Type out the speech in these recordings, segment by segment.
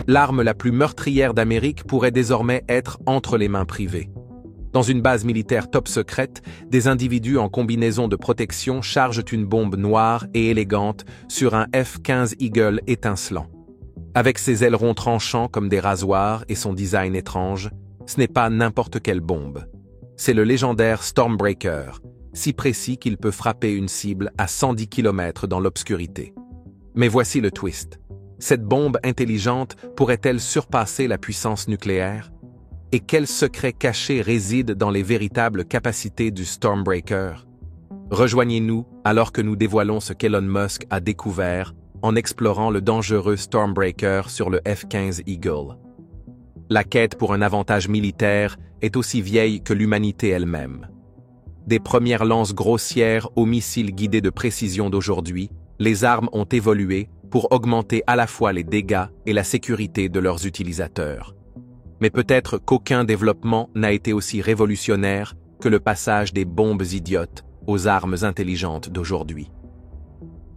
L'arme la plus meurtrière d'Amérique pourrait désormais être entre les mains privées. Dans une base militaire top secrète, des individus en combinaison de protection chargent une bombe noire et élégante sur un F-15 Eagle étincelant. Avec ses ailerons tranchants comme des rasoirs et son design étrange, ce n'est pas n'importe quelle bombe. C'est le légendaire Stormbreaker, si précis qu'il peut frapper une cible à 110 km dans l'obscurité. Mais voici le twist. Cette bombe intelligente pourrait-elle surpasser la puissance nucléaire? Et quel secret caché réside dans les véritables capacités du Stormbreaker? Rejoignez-nous alors que nous dévoilons ce qu'Elon Musk a découvert en explorant le dangereux Stormbreaker sur le F-15 Eagle. La quête pour un avantage militaire est aussi vieille que l'humanité elle-même. Des premières lances grossières aux missiles guidés de précision d'aujourd'hui, les armes ont évolué pour augmenter à la fois les dégâts et la sécurité de leurs utilisateurs. Mais peut-être qu'aucun développement n'a été aussi révolutionnaire que le passage des bombes idiotes aux armes intelligentes d'aujourd'hui.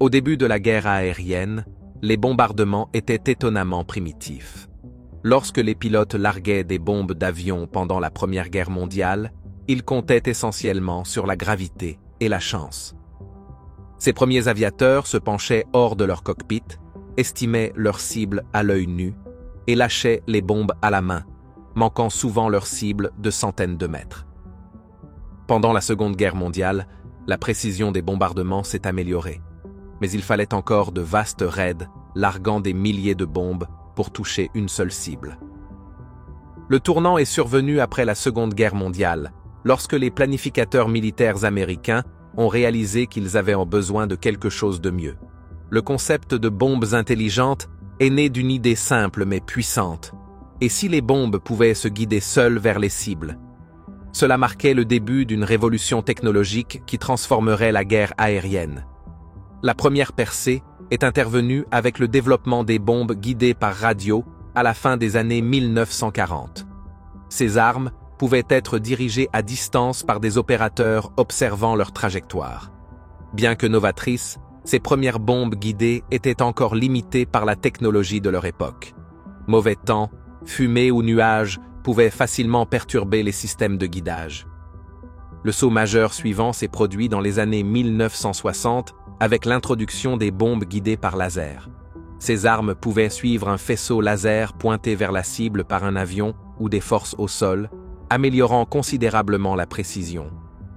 Au début de la guerre aérienne, les bombardements étaient étonnamment primitifs. Lorsque les pilotes larguaient des bombes d'avion pendant la Première Guerre mondiale, ils comptaient essentiellement sur la gravité et la chance. Ces premiers aviateurs se penchaient hors de leur cockpit, estimaient leur cible à l'œil nu et lâchaient les bombes à la main, manquant souvent leur cible de centaines de mètres. Pendant la Seconde Guerre mondiale, la précision des bombardements s'est améliorée, mais il fallait encore de vastes raids larguant des milliers de bombes pour toucher une seule cible. Le tournant est survenu après la Seconde Guerre mondiale, lorsque les planificateurs militaires américains ont réalisé qu'ils avaient besoin de quelque chose de mieux. Le concept de bombes intelligentes est né d'une idée simple mais puissante. Et si les bombes pouvaient se guider seules vers les cibles? Cela marquait le début d'une révolution technologique qui transformerait la guerre aérienne. La première percée est intervenue avec le développement des bombes guidées par radio à la fin des années 1940. Ces armes pouvaient être dirigées à distance par des opérateurs observant leur trajectoire. Bien que novatrices, ces premières bombes guidées étaient encore limitées par la technologie de leur époque. Mauvais temps, fumée ou nuages pouvaient facilement perturber les systèmes de guidage. Le saut majeur suivant s'est produit dans les années 1960 avec l'introduction des bombes guidées par laser. Ces armes pouvaient suivre un faisceau laser pointé vers la cible par un avion ou des forces au sol, améliorant considérablement la précision.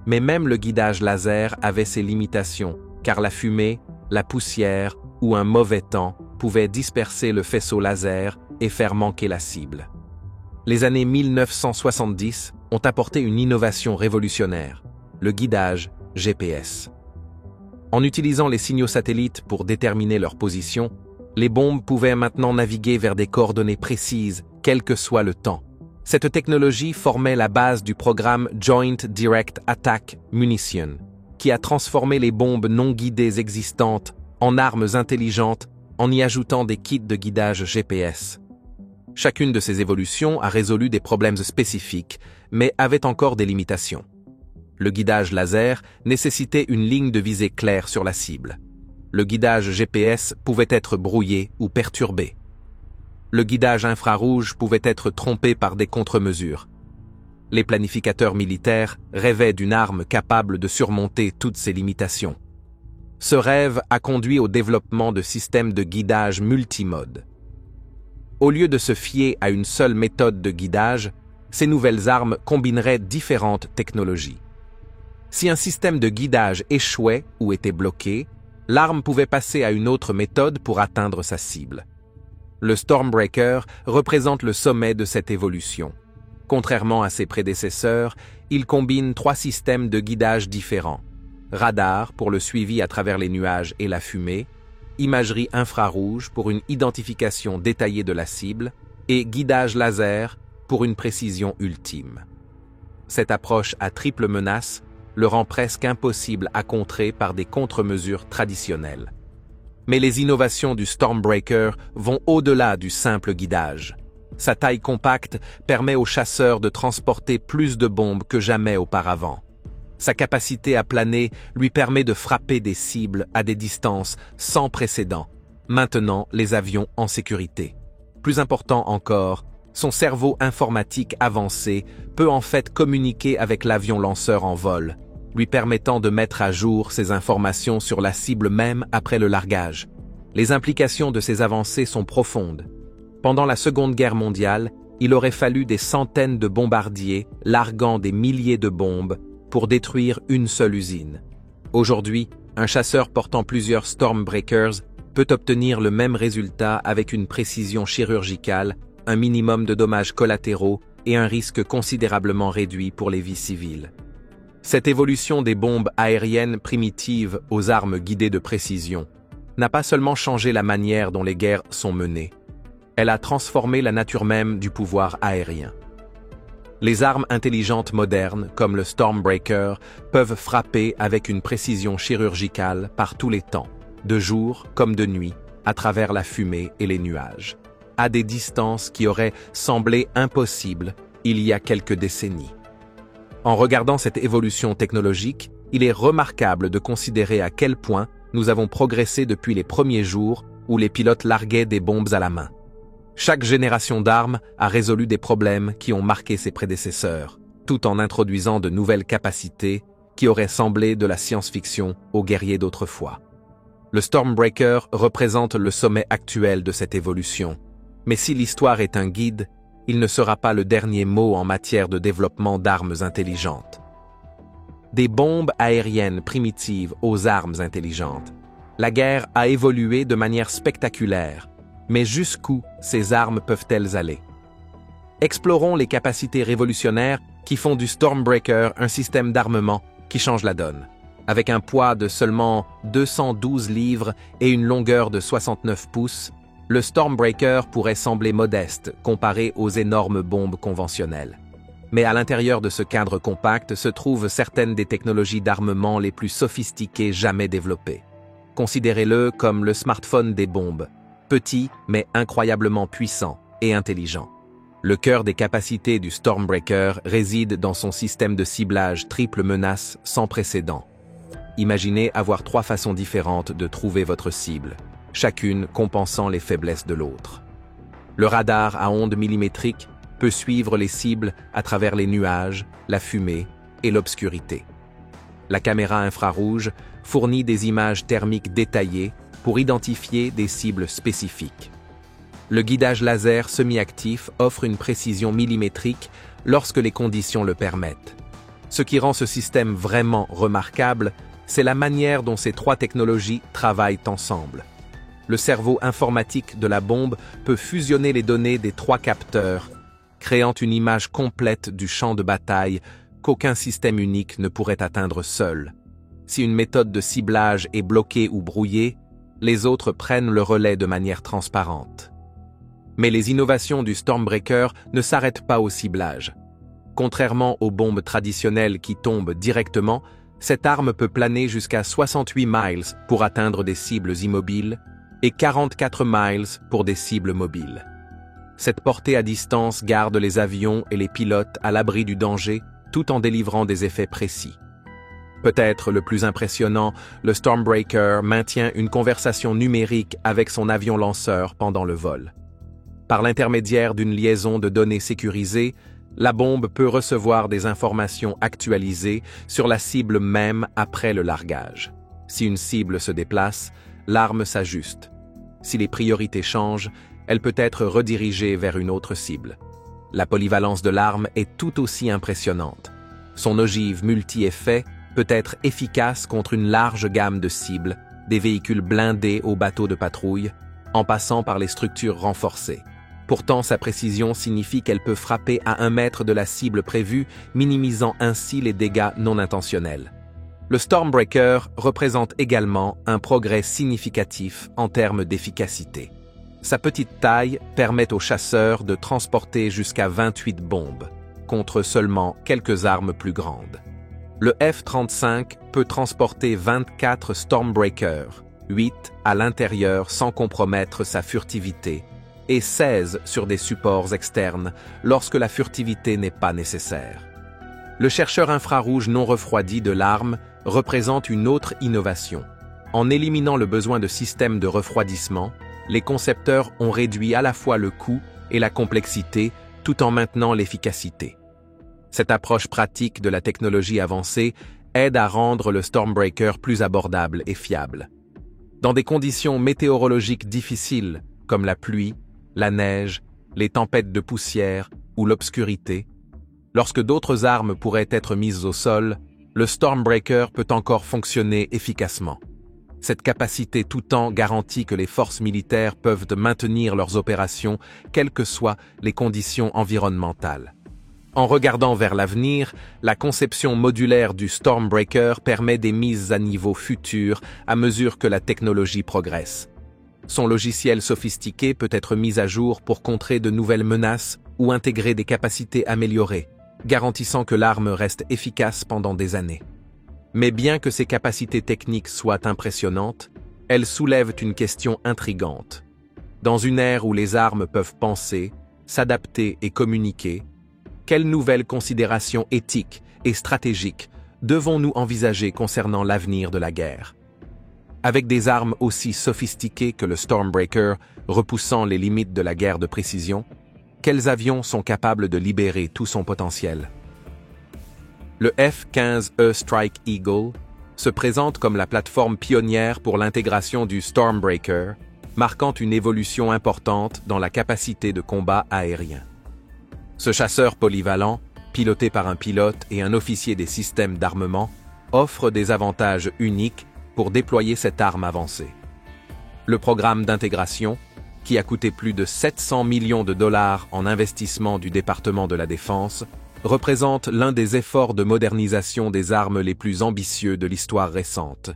Mais même le guidage laser avait ses limitations, car la fumée, la poussière ou un mauvais temps pouvaient disperser le faisceau laser et faire manquer la cible. Les années 1970 ont apporté une innovation révolutionnaire, le guidage GPS. En utilisant les signaux satellites pour déterminer leur position, les bombes pouvaient maintenant naviguer vers des coordonnées précises, quel que soit le temps. Cette technologie formait la base du programme Joint Direct Attack Munition, qui a transformé les bombes non guidées existantes en armes intelligentes en y ajoutant des kits de guidage GPS. Chacune de ces évolutions a résolu des problèmes spécifiques, mais avait encore des limitations. Le guidage laser nécessitait une ligne de visée claire sur la cible. Le guidage GPS pouvait être brouillé ou perturbé. Le guidage infrarouge pouvait être trompé par des contre-mesures. Les planificateurs militaires rêvaient d'une arme capable de surmonter toutes ces limitations. Ce rêve a conduit au développement de systèmes de guidage multimodes. Au lieu de se fier à une seule méthode de guidage, ces nouvelles armes combineraient différentes technologies. Si un système de guidage échouait ou était bloqué, l'arme pouvait passer à une autre méthode pour atteindre sa cible. Le Stormbreaker représente le sommet de cette évolution. Contrairement à ses prédécesseurs, il combine 3 systèmes de guidage différents. Radar pour le suivi à travers les nuages et la fumée, imagerie infrarouge pour une identification détaillée de la cible et guidage laser pour une précision ultime. Cette approche à triple menace le rend presque impossible à contrer par des contre-mesures traditionnelles. Mais les innovations du Stormbreaker vont au-delà du simple guidage. Sa taille compacte permet aux chasseurs de transporter plus de bombes que jamais auparavant. Sa capacité à planer lui permet de frapper des cibles à des distances sans précédent, maintenant les avions en sécurité. Plus important encore, son cerveau informatique avancé peut en fait communiquer avec l'avion lanceur en vol, lui permettant de mettre à jour ses informations sur la cible même après le largage. Les implications de ces avancées sont profondes. Pendant la Seconde Guerre mondiale, il aurait fallu des centaines de bombardiers larguant des milliers de bombes pour détruire une seule usine. Aujourd'hui, un chasseur portant plusieurs Stormbreakers peut obtenir le même résultat avec une précision chirurgicale, un minimum de dommages collatéraux et un risque considérablement réduit pour les vies civiles. Cette évolution des bombes aériennes primitives aux armes guidées de précision n'a pas seulement changé la manière dont les guerres sont menées, elle a transformé la nature même du pouvoir aérien. Les armes intelligentes modernes, comme le Stormbreaker, peuvent frapper avec une précision chirurgicale par tous les temps, de jour comme de nuit, à travers la fumée et les nuages, à des distances qui auraient semblé impossibles il y a quelques décennies. En regardant cette évolution technologique, il est remarquable de considérer à quel point nous avons progressé depuis les premiers jours où les pilotes larguaient des bombes à la main. Chaque génération d'armes a résolu des problèmes qui ont marqué ses prédécesseurs, tout en introduisant de nouvelles capacités qui auraient semblé de la science-fiction aux guerriers d'autrefois. Le Stormbreaker représente le sommet actuel de cette évolution, mais si l'histoire est un guide, il ne sera pas le dernier mot en matière de développement d'armes intelligentes. Des bombes aériennes primitives aux armes intelligentes. La guerre a évolué de manière spectaculaire, mais jusqu'où ces armes peuvent-elles aller? Explorons les capacités révolutionnaires qui font du Stormbreaker un système d'armement qui change la donne. Avec un poids de seulement 212 livres et une longueur de 69 pouces, le Stormbreaker pourrait sembler modeste comparé aux énormes bombes conventionnelles. Mais à l'intérieur de ce cadre compact se trouvent certaines des technologies d'armement les plus sophistiquées jamais développées. Considérez-le comme le smartphone des bombes, petit mais incroyablement puissant et intelligent. Le cœur des capacités du Stormbreaker réside dans son système de ciblage triple menace sans précédent. Imaginez avoir 3 façons différentes de trouver votre cible, chacune compensant les faiblesses de l'autre. Le radar à ondes millimétriques peut suivre les cibles à travers les nuages, la fumée et l'obscurité. La caméra infrarouge fournit des images thermiques détaillées pour identifier des cibles spécifiques. Le guidage laser semi-actif offre une précision millimétrique lorsque les conditions le permettent. Ce qui rend ce système vraiment remarquable, c'est la manière dont ces 3 technologies travaillent ensemble. Le cerveau informatique de la bombe peut fusionner les données des 3 capteurs, créant une image complète du champ de bataille qu'aucun système unique ne pourrait atteindre seul. Si une méthode de ciblage est bloquée ou brouillée, les autres prennent le relais de manière transparente. Mais les innovations du Stormbreaker ne s'arrêtent pas au ciblage. Contrairement aux bombes traditionnelles qui tombent directement, cette arme peut planer jusqu'à 68 miles pour atteindre des cibles immobiles et 44 miles pour des cibles mobiles. Cette portée à distance garde les avions et les pilotes à l'abri du danger tout en délivrant des effets précis. Peut-être le plus impressionnant, le Stormbreaker maintient une conversation numérique avec son avion lanceur pendant le vol. Par l'intermédiaire d'une liaison de données sécurisée, la bombe peut recevoir des informations actualisées sur la cible même après le largage. Si une cible se déplace, l'arme s'ajuste. Si les priorités changent, elle peut être redirigée vers une autre cible. La polyvalence de l'arme est tout aussi impressionnante. Son ogive multi-effet peut être efficace contre une large gamme de cibles, des véhicules blindés aux bateaux de patrouille, en passant par les structures renforcées. Pourtant, sa précision signifie qu'elle peut frapper à 1 mètre de la cible prévue, minimisant ainsi les dégâts non intentionnels. Le Stormbreaker représente également un progrès significatif en termes d'efficacité. Sa petite taille permet aux chasseurs de transporter jusqu'à 28 bombes, contre seulement quelques armes plus grandes. Le F-35 peut transporter 24 Stormbreakers, 8 à l'intérieur sans compromettre sa furtivité, et 16 sur des supports externes lorsque la furtivité n'est pas nécessaire. Le chercheur infrarouge non refroidi de l'arme représente une autre innovation. En éliminant le besoin de systèmes de refroidissement, les concepteurs ont réduit à la fois le coût et la complexité tout en maintenant l'efficacité. Cette approche pratique de la technologie avancée aide à rendre le Stormbreaker plus abordable et fiable. Dans des conditions météorologiques difficiles, comme la pluie, la neige, les tempêtes de poussière ou l'obscurité, lorsque d'autres armes pourraient être mises au sol, le Stormbreaker peut encore fonctionner efficacement. Cette capacité tout temps garantit que les forces militaires peuvent maintenir leurs opérations, quelles que soient les conditions environnementales. En regardant vers l'avenir, la conception modulaire du Stormbreaker permet des mises à niveau futures à mesure que la technologie progresse. Son logiciel sophistiqué peut être mis à jour pour contrer de nouvelles menaces ou intégrer des capacités améliorées, garantissant que l'arme reste efficace pendant des années. Mais bien que ces capacités techniques soient impressionnantes, elles soulèvent une question intrigante. Dans une ère où les armes peuvent penser, s'adapter et communiquer, quelles nouvelles considérations éthiques et stratégiques devons-nous envisager concernant l'avenir de la guerre? Avec des armes aussi sophistiquées que le Stormbreaker, repoussant les limites de la guerre de précision, quels avions sont capables de libérer tout son potentiel? Le F-15E Strike Eagle se présente comme la plateforme pionnière pour l'intégration du Stormbreaker, marquant une évolution importante dans la capacité de combat aérien. Ce chasseur polyvalent, piloté par un pilote et un officier des systèmes d'armement, offre des avantages uniques pour déployer cette arme avancée. Le programme d'intégration, qui a coûté plus de 700 millions de dollars en investissement du département de la Défense, représente l'un des efforts de modernisation des armes les plus ambitieux de l'histoire récente.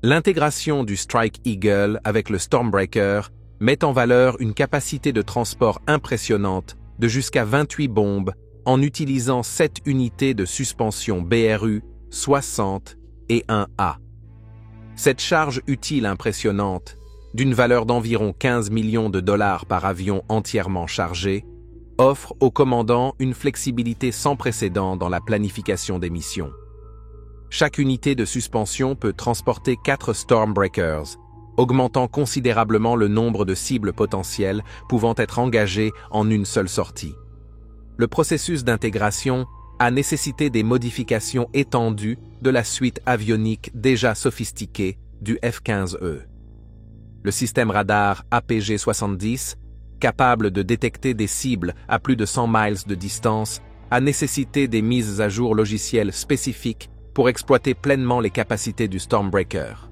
L'intégration du Strike Eagle avec le Stormbreaker met en valeur une capacité de transport impressionnante de jusqu'à 28 bombes en utilisant 7 unités de suspension BRU 60 et 1A. Cette charge utile impressionnante, d'une valeur d'environ 15 millions de dollars par avion entièrement chargé, offre au commandant une flexibilité sans précédent dans la planification des missions. Chaque unité de suspension peut transporter 4 Stormbreakers, augmentant considérablement le nombre de cibles potentielles pouvant être engagées en une seule sortie. Le processus d'intégration a nécessité des modifications étendues de la suite avionique déjà sophistiquée du F-15E. Le système radar APG-70, capable de détecter des cibles à plus de 100 miles de distance, a nécessité des mises à jour logicielles spécifiques pour exploiter pleinement les capacités du Stormbreaker.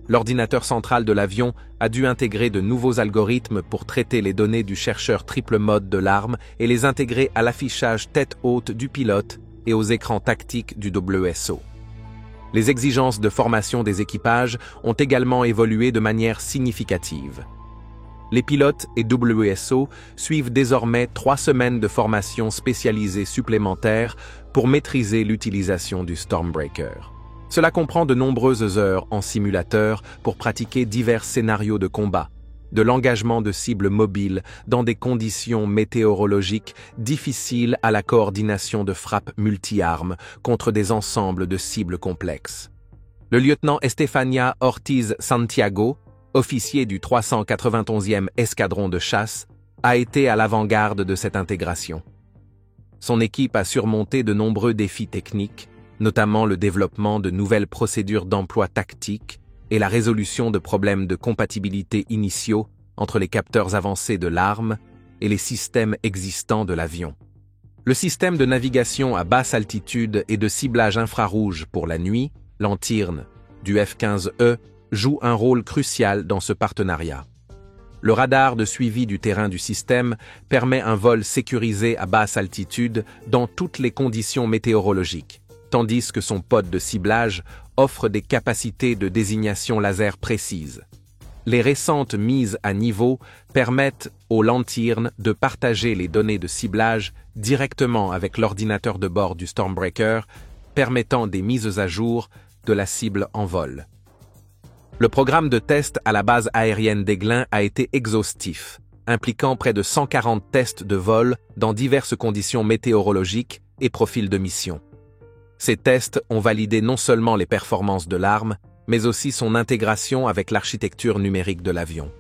L'ordinateur central de l'avion a dû intégrer de nouveaux algorithmes pour traiter les données du chercheur triple mode de l'arme et les intégrer à l'affichage tête haute du pilote et aux écrans tactiques du WSO. Les exigences de formation des équipages ont également évolué de manière significative. Les pilotes et WSO suivent désormais 3 semaines de formation spécialisée supplémentaire pour maîtriser l'utilisation du Stormbreaker. Cela comprend de nombreuses heures en simulateur pour pratiquer divers scénarios de combat, de l'engagement de cibles mobiles dans des conditions météorologiques difficiles à la coordination de frappes multi-armes contre des ensembles de cibles complexes. Le lieutenant Estefania Ortiz Santiago, officier du 391e escadron de chasse, a été à l'avant-garde de cette intégration. Son équipe a surmonté de nombreux défis techniques, notamment le développement de nouvelles procédures d'emploi tactique et la résolution de problèmes de compatibilité initiaux entre les capteurs avancés de l'arme et les systèmes existants de l'avion. Le système de navigation à basse altitude et de ciblage infrarouge pour la nuit, Lantirn, du F-15E, joue un rôle crucial dans ce partenariat. Le radar de suivi du terrain du système permet un vol sécurisé à basse altitude dans toutes les conditions météorologiques, tandis que son pod de ciblage offre des capacités de désignation laser précises. Les récentes mises à niveau permettent au Lantirn de partager les données de ciblage directement avec l'ordinateur de bord du Stormbreaker, permettant des mises à jour de la cible en vol. Le programme de test à la base aérienne d'Aiglun a été exhaustif, impliquant près de 140 tests de vol dans diverses conditions météorologiques et profils de mission. Ces tests ont validé non seulement les performances de l'arme, mais aussi son intégration avec l'architecture numérique de l'avion.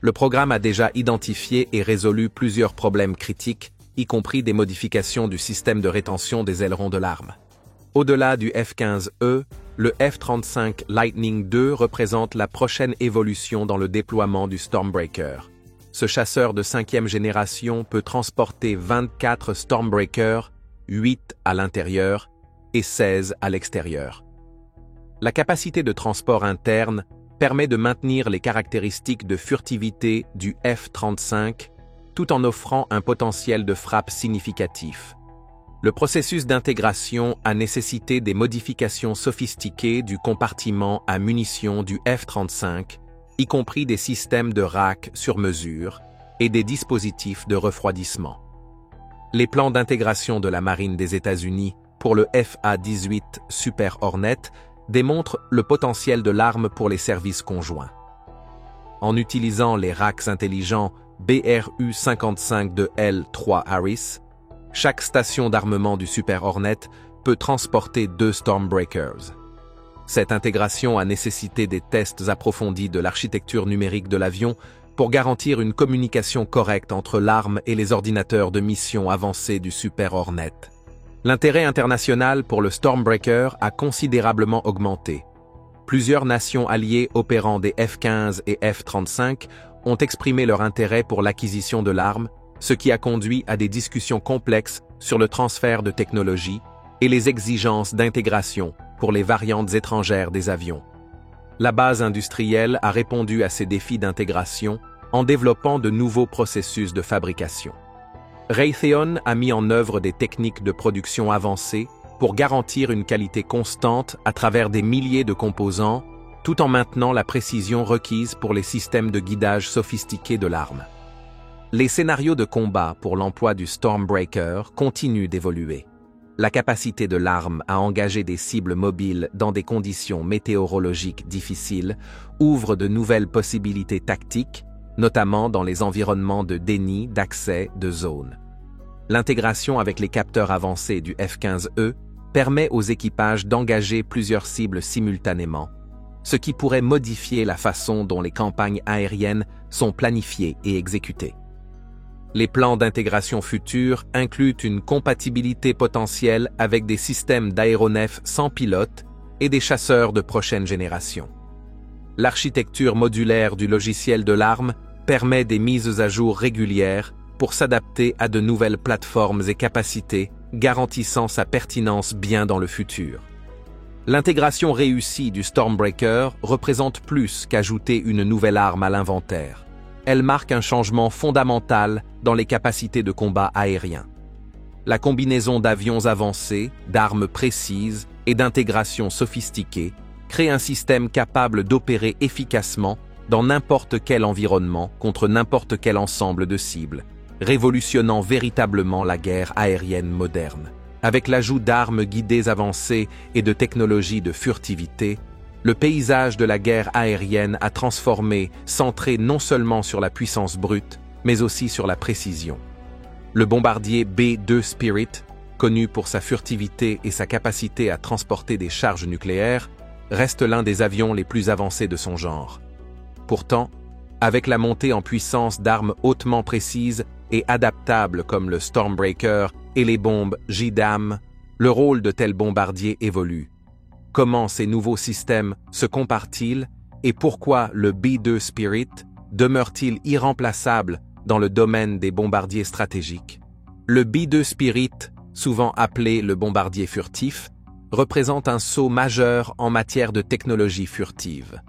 Le programme a déjà identifié et résolu plusieurs problèmes critiques, y compris des modifications du système de rétention des ailerons de l'arme. Au-delà du F-15E, le F-35 Lightning II représente la prochaine évolution dans le déploiement du Stormbreaker. Ce chasseur de 5e génération peut transporter 24 Stormbreakers, 8 à l'intérieur et 16 à l'extérieur. La capacité de transport interne permet de maintenir les caractéristiques de furtivité du F-35 tout en offrant un potentiel de frappe significatif. Le processus d'intégration a nécessité des modifications sophistiquées du compartiment à munitions du F-35, y compris des systèmes de rack sur mesure et des dispositifs de refroidissement. Les plans d'intégration de la Marine des États-Unis pour le FA-18 Super Hornet démontrent le potentiel de l'arme pour les services conjoints. En utilisant les racks intelligents BRU-55 de L3 Harris, chaque station d'armement du Super Hornet peut transporter 2 Stormbreakers. Cette intégration a nécessité des tests approfondis de l'architecture numérique de l'avion pour garantir une communication correcte entre l'arme et les ordinateurs de mission avancés du Super Hornet. L'intérêt international pour le Stormbreaker a considérablement augmenté. Plusieurs nations alliées opérant des F-15 et F-35 ont exprimé leur intérêt pour l'acquisition de l'arme, ce qui a conduit à des discussions complexes sur le transfert de technologie et les exigences d'intégration pour les variantes étrangères des avions. La base industrielle a répondu à ces défis d'intégration en développant de nouveaux processus de fabrication. Raytheon a mis en œuvre des techniques de production avancées pour garantir une qualité constante à travers des milliers de composants, tout en maintenant la précision requise pour les systèmes de guidage sophistiqués de l'arme. Les scénarios de combat pour l'emploi du Stormbreaker continuent d'évoluer. La capacité de l'arme à engager des cibles mobiles dans des conditions météorologiques difficiles ouvre de nouvelles possibilités tactiques, notamment dans les environnements de déni d'accès de zone. L'intégration avec les capteurs avancés du F-15E permet aux équipages d'engager plusieurs cibles simultanément, ce qui pourrait modifier la façon dont les campagnes aériennes sont planifiées et exécutées. Les plans d'intégration futurs incluent une compatibilité potentielle avec des systèmes d'aéronefs sans pilote et des chasseurs de prochaine génération. L'architecture modulaire du logiciel de l'arme permet des mises à jour régulières pour s'adapter à de nouvelles plateformes et capacités, garantissant sa pertinence bien dans le futur. L'intégration réussie du Stormbreaker représente plus qu'ajouter une nouvelle arme à l'inventaire. Elle marque un changement fondamental dans les capacités de combat aérien. La combinaison d'avions avancés, d'armes précises et d'intégration sophistiquée crée un système capable d'opérer efficacement dans n'importe quel environnement contre n'importe quel ensemble de cibles, révolutionnant véritablement la guerre aérienne moderne. Avec l'ajout d'armes guidées avancées et de technologies de furtivité, le paysage de la guerre aérienne a transformé, centré non seulement sur la puissance brute, mais aussi sur la précision. Le bombardier B-2 Spirit, connu pour sa furtivité et sa capacité à transporter des charges nucléaires, reste l'un des avions les plus avancés de son genre. Pourtant, avec la montée en puissance d'armes hautement précises et adaptables comme le Stormbreaker et les bombes JDAM, le rôle de tels bombardiers évolue. Comment ces nouveaux systèmes se comparent-ils et pourquoi le B-2 Spirit demeure-t-il irremplaçable dans le domaine des bombardiers stratégiques? Le B-2 Spirit, souvent appelé le bombardier furtif, représente un saut majeur en matière de technologie furtive.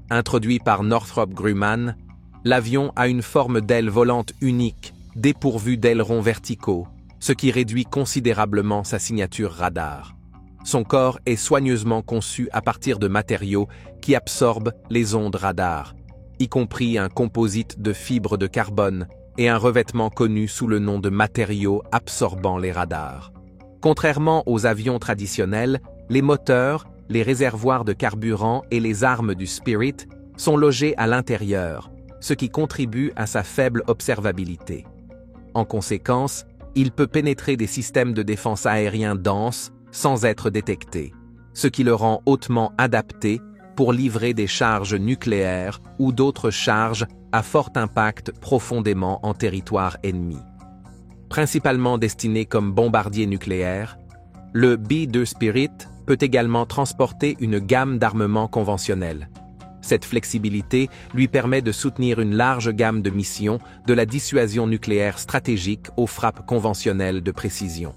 Introduit par Northrop Grumman, l'avion a une forme d'aile volante unique, dépourvue d'ailerons verticaux, ce qui réduit considérablement sa signature radar. Son corps est soigneusement conçu à partir de matériaux qui absorbent les ondes radar, y compris un composite de fibres de carbone et un revêtement connu sous le nom de matériaux absorbant les radars. Contrairement aux avions traditionnels, les moteurs, les réservoirs de carburant et les armes du Spirit sont logés à l'intérieur, ce qui contribue à sa faible observabilité. En conséquence, il peut pénétrer des systèmes de défense aériens denses sans être détecté, ce qui le rend hautement adapté pour livrer des charges nucléaires ou d'autres charges à fort impact profondément en territoire ennemi. Principalement destiné comme bombardier nucléaire, le B-2 Spirit peut également transporter une gamme d'armements conventionnels. Cette flexibilité lui permet de soutenir une large gamme de missions de la dissuasion nucléaire stratégique aux frappes conventionnelles de précision.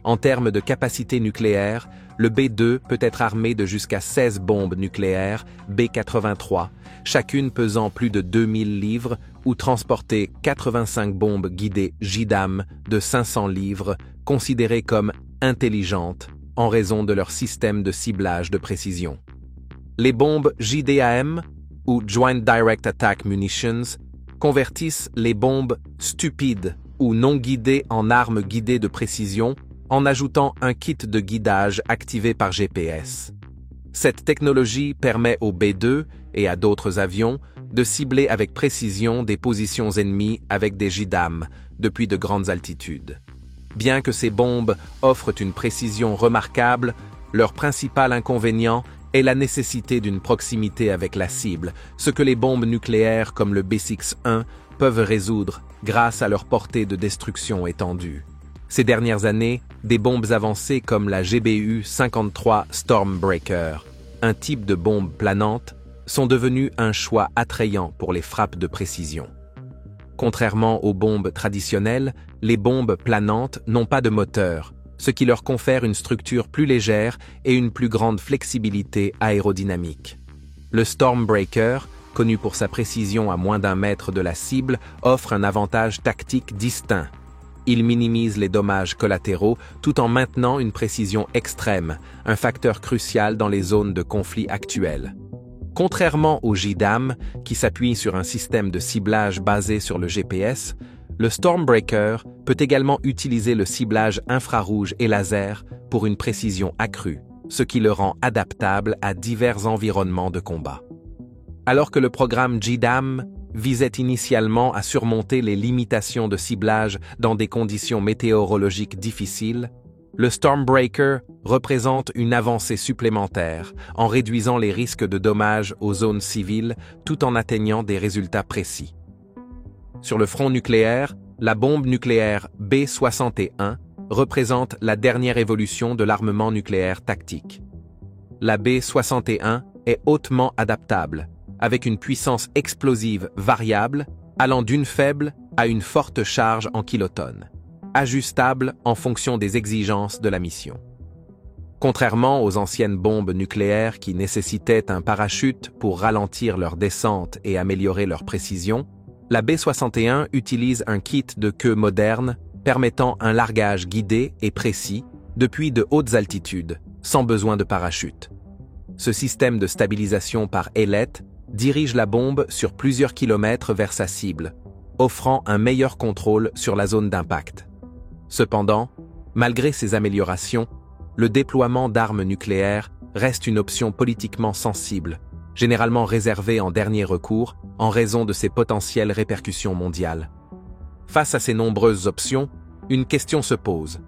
En termes de capacité nucléaire, le B-2 peut être armé de jusqu'à 16 bombes nucléaires B-83, chacune pesant plus de 2000 livres, ou transporter 85 bombes guidées JDAM de 500 livres, considérées comme intelligentes en raison de leur système de ciblage de précision. Les bombes JDAM, ou Joint Direct Attack Munitions, convertissent les bombes stupides ou non guidées en armes guidées de précision en ajoutant un kit de guidage activé par GPS. Cette technologie permet au B-2 et à d'autres avions de cibler avec précision des positions ennemies avec des JDAM depuis de grandes altitudes. Bien que ces bombes offrent une précision remarquable, leur principal inconvénient est la nécessité d'une proximité avec la cible, ce que les bombes nucléaires comme le B-61 peuvent résoudre grâce à leur portée de destruction étendue. Ces dernières années, des bombes avancées comme la GBU-53 Stormbreaker, un type de bombe planante, sont devenues un choix attrayant pour les frappes de précision. Contrairement aux bombes traditionnelles, les bombes planantes n'ont pas de moteur, ce qui leur confère une structure plus légère et une plus grande flexibilité aérodynamique. Le Stormbreaker, connu pour sa précision à moins d'1 mètre de la cible, offre un avantage tactique distinct. Il minimise les dommages collatéraux tout en maintenant une précision extrême, un facteur crucial dans les zones de conflit actuelles. Contrairement au JDAM, qui s'appuie sur un système de ciblage basé sur le GPS, le Stormbreaker peut également utiliser le ciblage infrarouge et laser pour une précision accrue, ce qui le rend adaptable à divers environnements de combat. Alors que le programme JDAM visait initialement à surmonter les limitations de ciblage dans des conditions météorologiques difficiles, le Stormbreaker représente une avancée supplémentaire en réduisant les risques de dommages aux zones civiles tout en atteignant des résultats précis. Sur le front nucléaire, la bombe nucléaire B-61 représente la dernière évolution de l'armement nucléaire tactique. La B-61 est hautement adaptable, avec une puissance explosive variable allant d'une faible à une forte charge en kilotonnes, ajustable en fonction des exigences de la mission. Contrairement aux anciennes bombes nucléaires qui nécessitaient un parachute pour ralentir leur descente et améliorer leur précision, la B-61 utilise un kit de queue moderne permettant un largage guidé et précis depuis de hautes altitudes, sans besoin de parachute. Ce système de stabilisation par ailette dirige la bombe sur plusieurs kilomètres vers sa cible, offrant un meilleur contrôle sur la zone d'impact. Cependant, malgré ces améliorations, le déploiement d'armes nucléaires reste une option politiquement sensible, généralement réservée en dernier recours en raison de ses potentielles répercussions mondiales. Face à ces nombreuses options, une question se pose.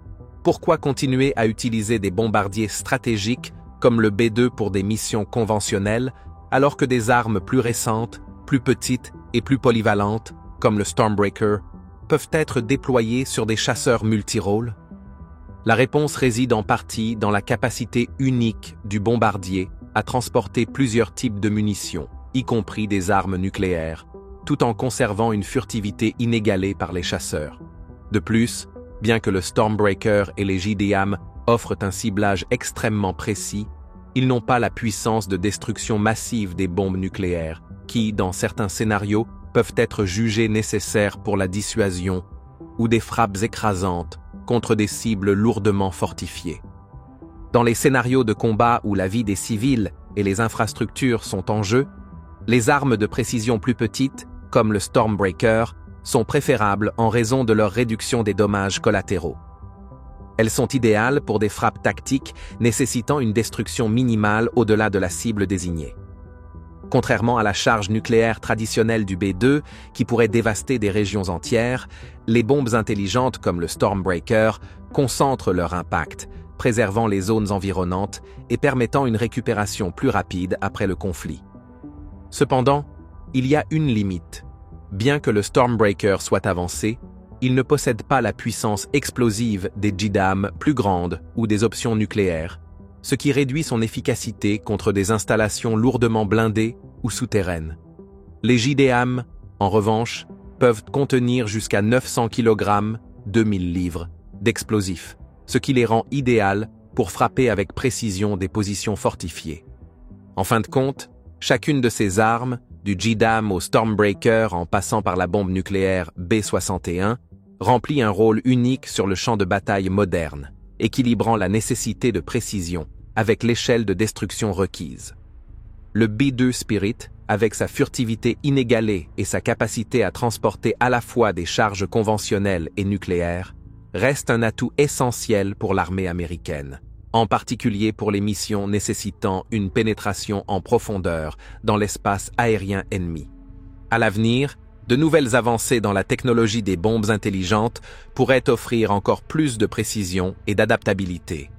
Pourquoi continuer à utiliser des bombardiers stratégiques comme le B-2 pour des missions conventionnelles, alors que des armes plus récentes, plus petites et plus polyvalentes, comme le Stormbreaker, peuvent être déployées sur des chasseurs multirôles? La réponse réside en partie dans la capacité unique du bombardier à transporter plusieurs types de munitions, y compris des armes nucléaires, tout en conservant une furtivité inégalée par les chasseurs. De plus, bien que le Stormbreaker et les JDAM offrent un ciblage extrêmement précis, ils n'ont pas la puissance de destruction massive des bombes nucléaires, qui, dans certains scénarios, peuvent être jugées nécessaires pour la dissuasion ou des frappes écrasantes contre des cibles lourdement fortifiées. Dans les scénarios de combat où la vie des civils et les infrastructures sont en jeu, les armes de précision plus petites, comme le Stormbreaker, sont préférables en raison de leur réduction des dommages collatéraux. Elles sont idéales pour des frappes tactiques nécessitant une destruction minimale au-delà de la cible désignée. Contrairement à la charge nucléaire traditionnelle du B-2, qui pourrait dévaster des régions entières, les bombes intelligentes comme le Stormbreaker concentrent leur impact, préservant les zones environnantes et permettant une récupération plus rapide après le conflit. Cependant, il y a une limite. Bien que le Stormbreaker soit avancé, il ne possède pas la puissance explosive des JDAM plus grandes ou des options nucléaires, ce qui réduit son efficacité contre des installations lourdement blindées ou souterraines. Les JDAM, en revanche, peuvent contenir jusqu'à 900 kg, 2000 livres, d'explosifs, ce qui les rend idéales pour frapper avec précision des positions fortifiées. En fin de compte, chacune de ces armes, du JDAM au Stormbreaker en passant par la bombe nucléaire B-61, remplit un rôle unique sur le champ de bataille moderne, équilibrant la nécessité de précision avec l'échelle de destruction requise. Le B-2 Spirit, avec sa furtivité inégalée et sa capacité à transporter à la fois des charges conventionnelles et nucléaires, reste un atout essentiel pour l'armée américaine, en particulier pour les missions nécessitant une pénétration en profondeur dans l'espace aérien ennemi. À l'avenir, de nouvelles avancées dans la technologie des bombes intelligentes pourraient offrir encore plus de précision et d'adaptabilité.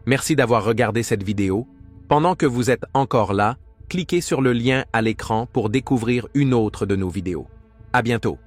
Merci d'avoir regardé cette vidéo. Pendant que vous êtes encore là, cliquez sur le lien à l'écran pour découvrir une autre de nos vidéos. À bientôt!